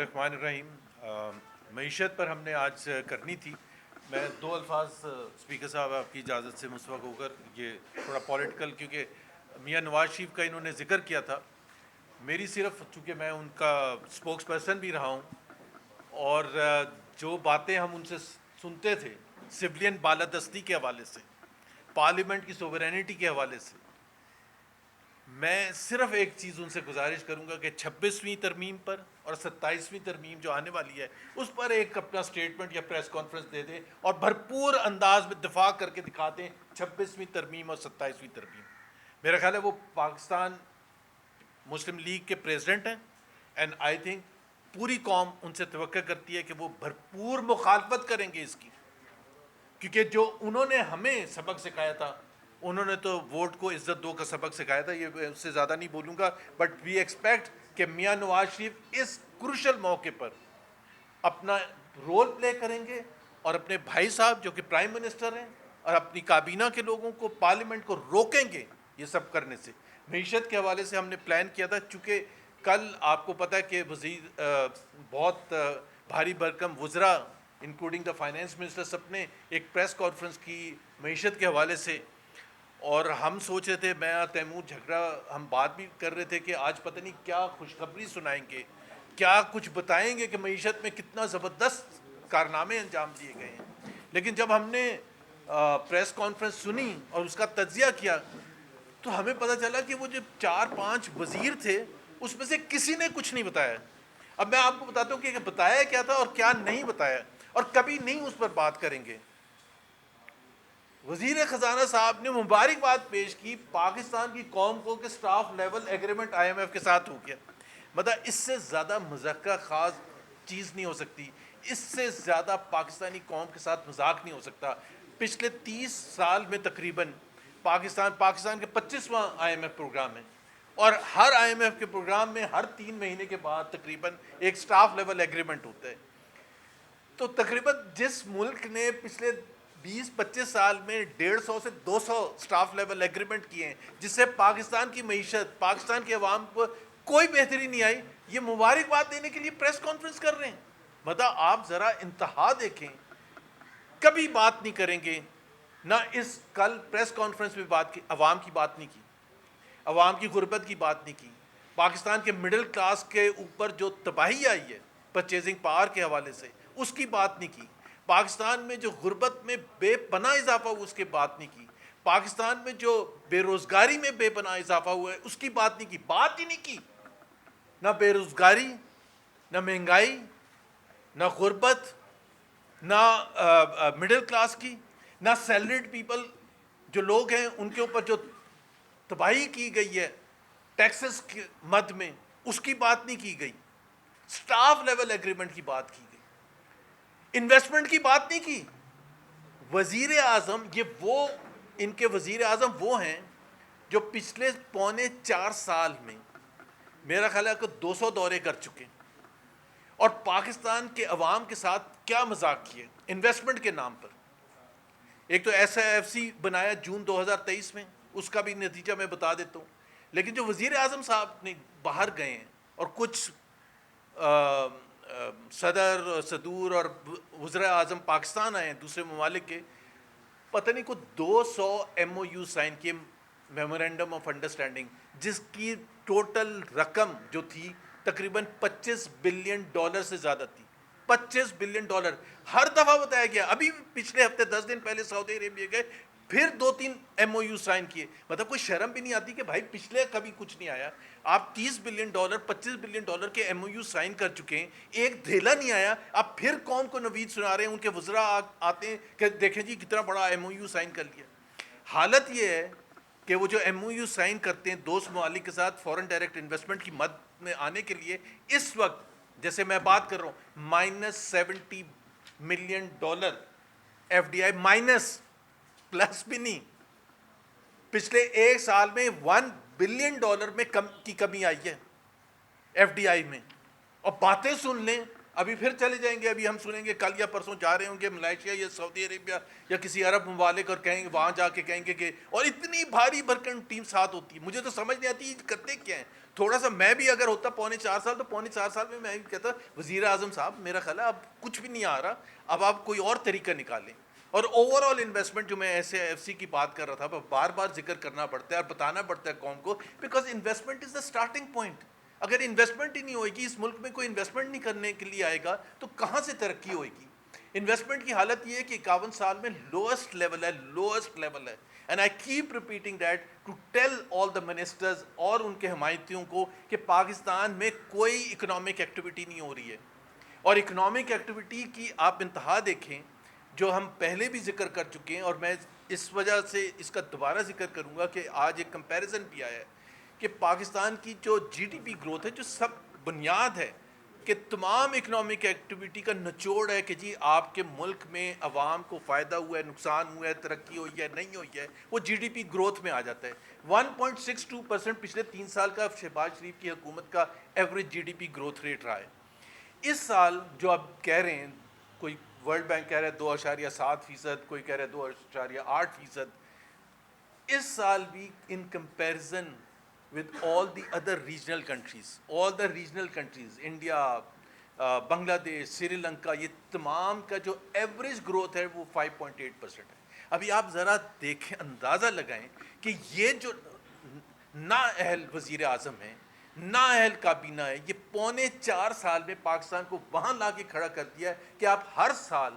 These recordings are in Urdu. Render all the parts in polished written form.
الرحمن الرحیم۔ معیشت پر ہم نے آج کرنی تھی۔ میں دو الفاظ اسپیکر صاحب آپ کی اجازت سے مسبق ہو کر، یہ تھوڑا پولیٹیکل، کیونکہ میاں نواز شریف کا انہوں نے ذکر کیا تھا، میری صرف چونکہ میں ان کا اسپوکس پرسن بھی رہا ہوں، اور جو باتیں ہم ان سے سنتے تھے سولین بالادستی کے حوالے سے، پارلیمنٹ کی سوورینٹی کے حوالے سے، میں صرف ایک چیز ان سے گزارش کروں گا کہ 26ویں ترمیم پر اور 27ویں ترمیم جو آنے والی ہے اس پر ایک اپنا سٹیٹمنٹ یا پریس کانفرنس دے دیں اور بھرپور انداز میں دفاع کر کے دکھا دیں 26ویں ترمیم اور 27ویں ترمیم۔ میرا خیال ہے وہ پاکستان مسلم لیگ کے پریزیڈنٹ ہیں، اینڈ آئی تھنک پوری قوم ان سے توقع کرتی ہے کہ وہ بھرپور مخالفت کریں گے اس کی، کیونکہ جو انہوں نے ہمیں سبق سکھایا تھا، انہوں نے تو ووٹ کو عزت دو کا سبق سکھایا تھا، یہ اس سے زیادہ نہیں بولوں گا، بٹ وی ایکسپیکٹ کہ میاں نواز شریف اس کروشل موقع پر اپنا رول پلے کریں گے اور اپنے بھائی صاحب جو کہ پرائم منسٹر ہیں اور اپنی کابینہ کے لوگوں کو، پارلیمنٹ کو روکیں گے یہ سب کرنے سے۔ معیشت کے حوالے سے ہم نے پلان کیا تھا، چونکہ کل آپ کو پتہ ہے کہ وزیر بہت بھاری بھرکم وزراء انکلوڈنگ دا فائنینس منسٹر سب نے ایک پریس کانفرنس کی معیشت کے حوالے سے، اور ہم سوچ رہے تھے، میں اور تیمور جھگڑا ہم بات بھی کر رہے تھے کہ آج پتہ نہیں کیا خوشخبری سنائیں گے، کیا کچھ بتائیں گے کہ معیشت میں کتنا زبردست کارنامے انجام دیے گئے ہیں۔ لیکن جب ہم نے پریس کانفرنس سنی اور اس کا تجزیہ کیا تو ہمیں پتہ چلا کہ وہ جو 4-5 وزیر تھے اس میں سے کسی نے کچھ نہیں بتایا۔ اب میں آپ کو بتاتا ہوں کہ بتایا کیا تھا اور کیا نہیں بتایا، اور کبھی نہیں اس پر بات کریں گے۔ وزیر خزانہ صاحب نے مبارکباد پیش کی پاکستان کی قوم کو کہ staff level agreement I M F کے ساتھ ہو گیا۔ مطلب اس سے زیادہ مذاکرہ خاص چیز نہیں ہو سکتی، اس سے زیادہ پاکستانی قوم کے ساتھ مذاق نہیں ہو سکتا۔ پچھلے 30 سال میں تقریباً پاکستان کے 25واں آئی ایم ایف پروگرام ہے، اور ہر آئی ایم ایف کے پروگرام میں ہر 3 مہینے کے بعد تقریباً ایک سٹاف لیول ایگریمنٹ ہوتا ہے۔ تو تقریباً جس ملک نے پچھلے 20-25 سال میں 150 سے 200 سٹاف لیول ایگریمنٹ کیے ہیں، جس سے پاکستان کی معیشت، پاکستان کے عوام کو کوئی بہتری نہیں آئی، یہ مبارکباد دینے کے لیے پریس کانفرنس کر رہے ہیں۔ مطلب آپ ذرا انتہا دیکھیں، کبھی بات نہیں کریں گے، نہ اس کل پریس کانفرنس میں بات کی، عوام کی بات نہیں کی، عوام کی غربت کی بات نہیں کی، پاکستان کے مڈل کلاس کے اوپر جو تباہی آئی ہے پرچیزنگ پاور کے حوالے سے اس کی بات نہیں کی، پاکستان میں جو غربت میں بے پناہ اضافہ ہوا اس کی بات نہیں کی، پاکستان میں جو بے روزگاری میں بے پناہ اضافہ ہوا ہے اس کی بات نہیں کی، بات ہی نہیں کی۔ نہ بے روزگاری، نہ مہنگائی، نہ غربت، نہ مڈل کلاس کی، نہ سیلریڈ پیپل جو لوگ ہیں ان کے اوپر جو تباہی کی گئی ہے ٹیکسز کی مد میں، اس کی بات نہیں کی گئی، سٹاف لیول ایگریمنٹ کی بات کی گئی، انویسٹمنٹ کی بات نہیں کی۔ وزیر اعظم، ان کے وزیر اعظم وہ ہیں جو پچھلے 3.25 سال میں میرا خیال ہے کہ 200 دورے کر چکے، اور پاکستان کے عوام کے ساتھ کیا مذاق کیے انویسٹمنٹ کے نام پر۔ ایک تو ایس آئی ایف سی بنایا جون 2023 میں، اس کا بھی نتیجہ میں بتا دیتا ہوں، لیکن جو وزیر اعظم صاحب نے باہر گئے ہیں اور کچھ صدور اور وزراء اعظم پاکستان آئے ہیں دوسرے ممالک کے، پتہ نہیں کو 200 ایم او یو سائن کیے، میمورینڈم آف انڈرسٹینڈنگ، جس کی ٹوٹل رقم جو تھی تقریباً $25 بلین سے زیادہ تھی۔ $25 بلین ہر دفعہ بتایا گیا۔ ابھی پچھلے ہفتے 10 دن پہلے سعودی عربیہ گئے، پھر 2-3 ایم او یو سائن کیے۔ مطلب کوئی شرم بھی نہیں آتی کہ بھائی پچھلے کبھی کچھ نہیں آیا، آپ $30 بلین $25 بلین کے ایم او یو سائن کر چکے ہیں، ایک دھیلا نہیں آیا، آپ پھر قوم کو نوید سنا رہے ہیں، ان کے وزراء آتے ہیں کہ دیکھیں جی کتنا بڑا ایم او یو سائن کر لیا۔ حالت یہ ہے کہ وہ جو ایم او یو سائن کرتے ہیں دوست ممالک کے ساتھ فورن ڈائریکٹ انویسٹمنٹ کی مد میں آنے کے لیے، اس وقت جیسے میں بات کر رہا ہوں $70 million F D I minus, plus بھی نہیں، پچھلے ایک سال میں $1 بلین میں کی کمی آئی ہے ایف ڈی آئی میں۔ اور باتیں سن لیں ابھی پھر چلے جائیں گے, ابھی ہم سنیں گے کل یا پرسوں جا رہے ہوں گے ملائیشیا یا سعودی عربیہ یا کسی عرب ممالک, اور کہیں گے وہاں جا کے کہیں گے کہ, اور اتنی بھاری بھرکن ٹیم ساتھ ہوتی ہے, مجھے تو سمجھ نہیں آتی یہ کرتے کیا ہیں. تھوڑا سا میں بھی اگر ہوتا 4.25 سال, تو 4.25 سال میں بھی کہتا وزیر اعظم صاحب میرا خیال ہے اب کچھ بھی نہیں آ رہا, اب آپ کوئی اور طریقہ نکالیں. اور اوور آل انویسٹمنٹ جو میں ایسے ایف سی کی بات کر رہا تھا, بار بار ذکر کرنا پڑتا ہے اور بتانا پڑتا ہے قوم کو, because investment is the starting point. اگر انویسٹمنٹ ہی نہیں ہوئے گی, اس ملک میں کوئی انویسٹمنٹ نہیں کرنے کے لیے آئے گا, تو کہاں سے ترقی ہوئے گی. انویسٹمنٹ کی حالت یہ ہے کہ 51 سال میں لوئسٹ لیول ہے, لوئسٹ لیول ہے. And I keep repeating that to tell all the ministers اور ان کے حمایتیوں کو کہ پاکستان میں کوئی اکنامک ایکٹیویٹی نہیں ہو رہی ہے. اور اکنامک ایکٹیویٹی کی آپ انتہا دیکھیں, جو ہم پہلے بھی ذکر کر چکے ہیں, اور میں اس وجہ سے اس کا دوبارہ ذکر کروں گا کہ آج ایک کمپیریزن بھی آیا ہے کہ پاکستان کی جو جی ڈی پی گروتھ ہے, جو سب بنیاد ہے کہ تمام اکنامک ایکٹیویٹی کا نچوڑ ہے کہ جی آپ کے ملک میں عوام کو فائدہ ہوا ہے, نقصان ہوا ہے, ترقی ہوئی ہے, نہیں ہوئی ہے, وہ جی ڈی پی گروتھ میں آ جاتا ہے. 1.62% پچھلے 3 سال کا شہباز شریف کی حکومت کا average G D P growth rate رہا ہے. اس سال جو آپ کہہ رہے ہیں, کوئی ورلڈ بینک کہہ رہا ہے 2.7%, کوئی کہہ رہا ہے 2.8%, اس سال بھی ان comparison with all the other regional countries, India, Bangladesh, Sri Lanka, یہ تمام کا جو ایوریج گروتھ ہے وہ 5.8% ہے. ابھی آپ ذرا دیکھیں, اندازہ لگائیں کہ یہ جو نااہل وزیر اعظم ہیں, نااہل کابینہ ہے, یہ 4.25 سال میں پاکستان کو وہاں لا کے کھڑا کر دیا ہے کہ آپ ہر سال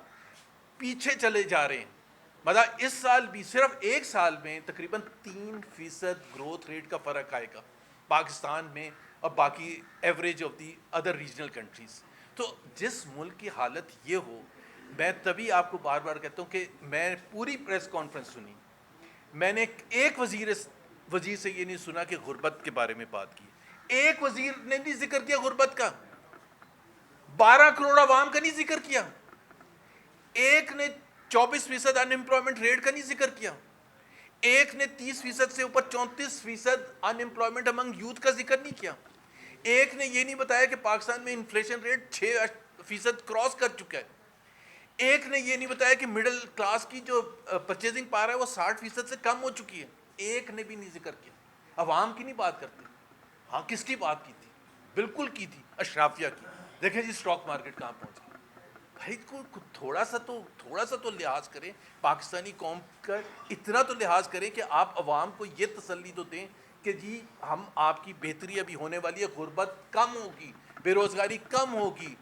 پیچھے چلے جا رہے ہیں. مطلب اس سال بھی صرف ایک سال میں تقریباً 3% گروتھ ریٹ کا فرق آئے گا پاکستان میں اور باقی average of the other regional countries. تو جس ملک کی حالت یہ ہو, میں تبھی آپ کو بار بار کہتا ہوں کہ میں پوری پریس کانفرنس سنی, میں نے ایک وزیر سے یہ نہیں سنا کہ غربت کے بارے میں بات کی. ایک وزیر نے نہیں ذکر کیا غربت کا, 12 کروڑ عوام کا نہیں ذکر کیا, ایک نے 24% ان امپلائمنٹ ریٹ کا نہیں ذکر کیا, ایک نے 30% سے اوپر 34% ان امپلائمنٹ امنگ یوتھ کا ذکر نہیں کیا, ایک نے یہ نہیں بتایا کہ پاکستان میں انفلیشن ریٹ 6% کراس کر چکا ہے, ایک نے یہ نہیں بتایا کہ مڈل کلاس کی جو پرچیزنگ پاور ہے وہ 60% سے کم ہو چکی ہے. ایک نے بھی نہیں ذکر کیا. عوام کی نہیں بات کرتے. ہاں کس کی بات کی تھی؟ بالکل کی تھی, اشرافیہ کی. دیکھیں جی اسٹاک مارکیٹ کہاں پہنچ گئی. بھائی تھوڑا سا تو لحاظ کریں پاکستانی قوم کا, اتنا تو لحاظ کریں کہ آپ عوام کو یہ تسلی تو دیں کہ جی ہم آپ کی بہتری ابھی ہونے والی ہے, غربت کم ہوگی, بے روزگاری کم ہوگی,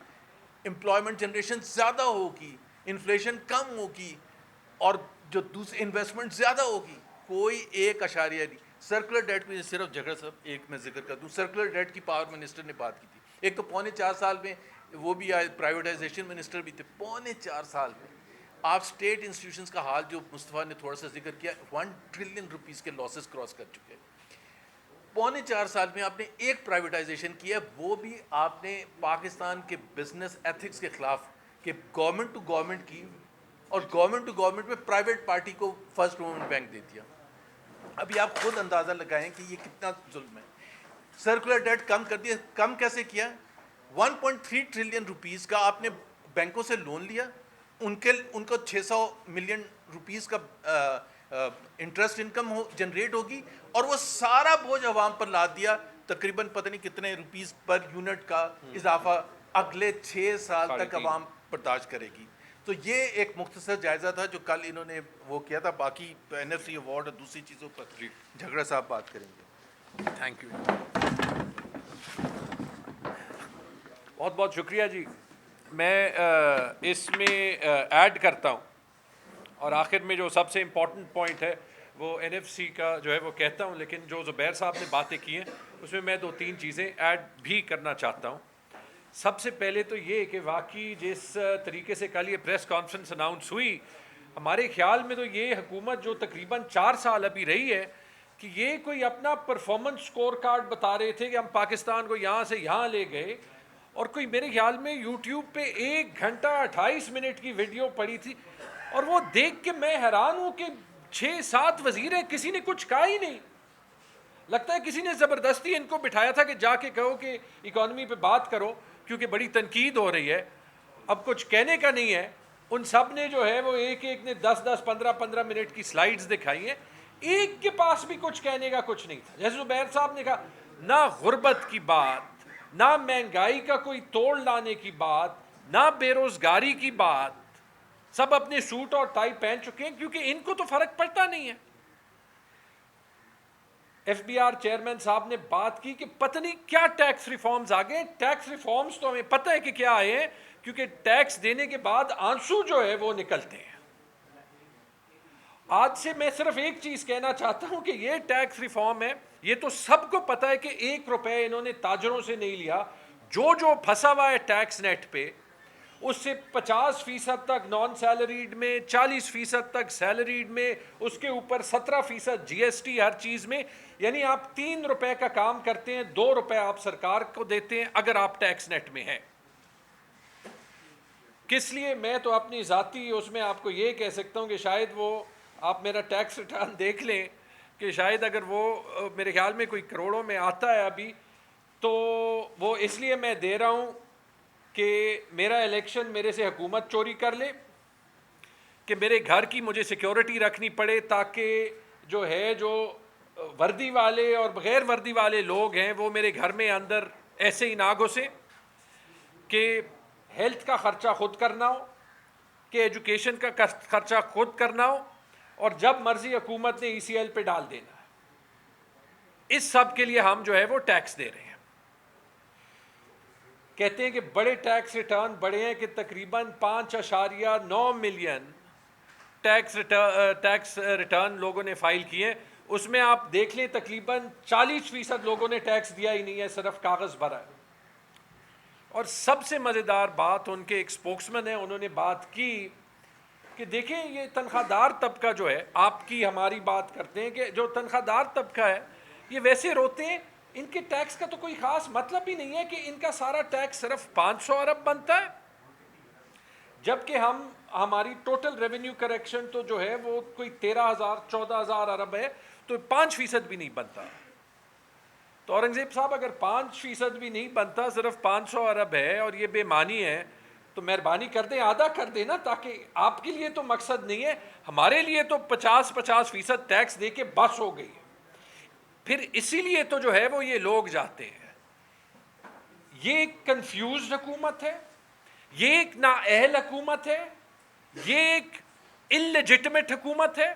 امپلائمنٹ جنریشن زیادہ ہوگی, انفلیشن کم ہوگی, اور جو دوسری انویسٹمنٹ زیادہ ہوگی. کوئی ایک اشاریہ نہیں. سرکولر ڈیٹ میں صرف جھگڑا صاحب ایک میں ذکر کر دوں, سرکولر ڈیٹ کی پاور منسٹر نے بات کی تھی. ایک تو 4.25 سال میں وہ بھی آئے, پرائیویٹائزیشن منسٹر بھی تھے. 4.25 سال میں آپ اسٹیٹ انسٹیٹیوشنز کا حال جو مصطفیٰ نے تھوڑا سا ذکر کیا, 1 ٹریلین روپیز کے لاسز کراس کر چکے ہیں. 4.25 سال میں آپ نے ایک پرائیویٹائزیشن کیا, وہ بھی آپ نے پاکستان کے بزنس ایتھکس کے خلاف, کہ گورنمنٹ ٹو گورنمنٹ کی, اور گورنمنٹ ٹو گورنمنٹ میں پرائیویٹ پارٹی کو فرسٹ موومنٹ بینک دے دیا. ابھی آپ خود اندازہ لگائیں کہ یہ کتنا ظلم ہے. سرکولر ڈیٹ کم کر دیا. کم کیسے کیا؟ 1.3 ٹریلین روپیز کا آپ نے بینکوں سے لون لیا, ان کو 600 ملین روپیز کا انٹرسٹ انکم جنریٹ ہوگی, اور وہ سارا بوجھ عوام پر لاد دیا. تقریباً پتہ نہیں کتنے روپیز پر یونٹ کا اضافہ اگلے 6 سال تک عوام برداشت کرے گی. تو یہ ایک مختصر جائزہ تھا جو کل انہوں نے وہ کیا تھا. باقی این ایف سی ایوارڈ اور دوسری چیزوں پر جھگڑا صاحب بات کریں گے. تھینک یو, بہت بہت شکریہ جی. میں اس میں ایڈ کرتا ہوں, اور آخر میں جو سب سے امپورٹنٹ پوائنٹ ہے وہ این ایف سی کا جو ہے وہ کہتا ہوں, لیکن جو زبیر صاحب نے باتیں کی ہیں اس میں میں 2-3 چیزیں ایڈ بھی کرنا چاہتا ہوں. سب سے پہلے تو یہ کہ واقعی جس طریقے سے کل یہ پریس کانفرنس اناؤنس ہوئی, ہمارے خیال میں تو یہ حکومت جو تقریباً 4 سال ابھی رہی ہے, کہ یہ کوئی اپنا پرفارمنس سکور کارڈ بتا رہے تھے کہ ہم پاکستان کو یہاں سے یہاں لے گئے, اور کوئی میرے خیال میں یوٹیوب پہ 1 گھنٹہ 28 منٹ کی ویڈیو پڑی تھی, اور وہ دیکھ کے میں حیران ہوں کہ 6-7 وزیر ہیں, کسی نے کچھ کہا ہی نہیں. لگتا ہے کسی نے زبردستی ان کو بٹھایا تھا کہ جا کے کہو کہ اکانومی پہ بات کرو. کیونکہ بڑی تنقید ہو رہی ہے. اب کچھ کہنے کا نہیں ہے. ان سب نے جو ہے وہ ایک نے 10 15 منٹ کی سلائیڈز دکھائی ہیں, ایک کے پاس بھی کچھ کہنے کا کچھ نہیں تھا. جیسے زبیر صاحب نے کہا, نہ غربت کی بات, نہ مہنگائی کا کوئی توڑ لانے کی بات, نہ بے روزگاری کی بات. سب اپنے سوٹ اور ٹائی پہن چکے ہیں کیونکہ ان کو تو فرق پڑتا نہیں ہے. ایف بی آر چیئرمین صاحب نے بات کی کہ پتہ نہیں کیا ٹیکس ریفارمز آ گئے. ٹیکس ریفارمز تو ہمیں پتہ ہے کہ کیا آئے ہیں, کیونکہ ٹیکس دینے کے بعد آنسو جو ہے وہ نکلتے ہیں. آج سے میں صرف ایک چیز کہنا چاہتا ہوں کہ یہ ٹیکس ریفارم ہے, یہ تو سب کو پتہ ہے کہ 1 روپے انہوں نے تاجروں سے نہیں لیا. جو پھنسا ہوا ہے ٹیکس نیٹ پہ, اس سے 50% تک نان سیلریڈ میں, 40% تک سیلریڈ میں, اس کے اوپر 17% جی ایس ٹی ہر چیز میں. یعنی آپ 3 روپے کا کام کرتے ہیں, 2 روپے آپ سرکار کو دیتے ہیں اگر آپ ٹیکس نیٹ میں ہیں. کس لیے؟ میں تو اپنی ذاتی اس میں آپ کو یہ کہہ سکتا ہوں کہ شاید وہ آپ میرا ٹیکس ریٹرن دیکھ لیں کہ شاید اگر وہ میرے خیال میں کوئی کروڑوں میں آتا ہے ابھی, تو وہ اس لیے میں دے رہا ہوں کہ میرا الیکشن میرے سے حکومت چوری کر لے, کہ میرے گھر کی مجھے سیکیورٹی رکھنی پڑے, تاکہ جو ہے جو وردی والے اور بغیر وردی والے لوگ ہیں وہ میرے گھر میں اندر ایسے ہی نہ گھسے, کہ ہیلتھ کا خرچہ خود کرنا ہو, کہ ایجوکیشن کا خرچہ خود کرنا ہو, اور جب مرضی حکومت نے ای سی ایل پہ ڈال دینا ہے. اس سب کے لیے ہم جو ہے وہ ٹیکس دے رہے ہیں. کہتے ہیں کہ بڑے ٹیکس ریٹرن بڑے ہیں کہ تقریباً 5.9 ملین ٹیکس ریٹرن لوگوں نے فائل کیے. اس میں آپ دیکھ لیں تقریباً 40% لوگوں نے ٹیکس دیا ہی نہیں ہے, صرف کاغذ بھرا ہے. اور سب سے مزیدار بات, ان کے ایک اسپوکسمین ہیں, انہوں نے بات کی کہ دیکھیں یہ تنخواہ دار طبقہ جو ہے, آپ کی ہماری بات کرتے ہیں کہ جو تنخواہ دار طبقہ ہے یہ ویسے روتے ہیں, ان کے ٹیکس کا تو کوئی خاص مطلب ہی نہیں ہے کہ ان کا سارا ٹیکس صرف 500 ارب بنتا ہے, جبکہ ہماری ٹوٹل ریونیو کریکشن تو جو ہے وہ کوئی 13,000-14,000 ارب ہے, تو 5% بھی نہیں بنتا. تو اورنگزیب صاحب اگر 5% بھی نہیں بنتا, صرف 500 ارب ہے اور یہ بے معنی ہے, تو مہربانی کر دیں آدھا کر دیں نا, تاکہ آپ کے لیے تو مقصد نہیں ہے, ہمارے لیے تو 50% ٹیکس دے کے بس ہو گئی ہے. پھر اسی لیے تو جو ہے وہ یہ لوگ جاتے ہیں. یہ ایک کنفیوزڈ حکومت ہے, یہ ایک نااہل حکومت ہے, یہ ایک انلیجٹمیٹ حکومت ہے.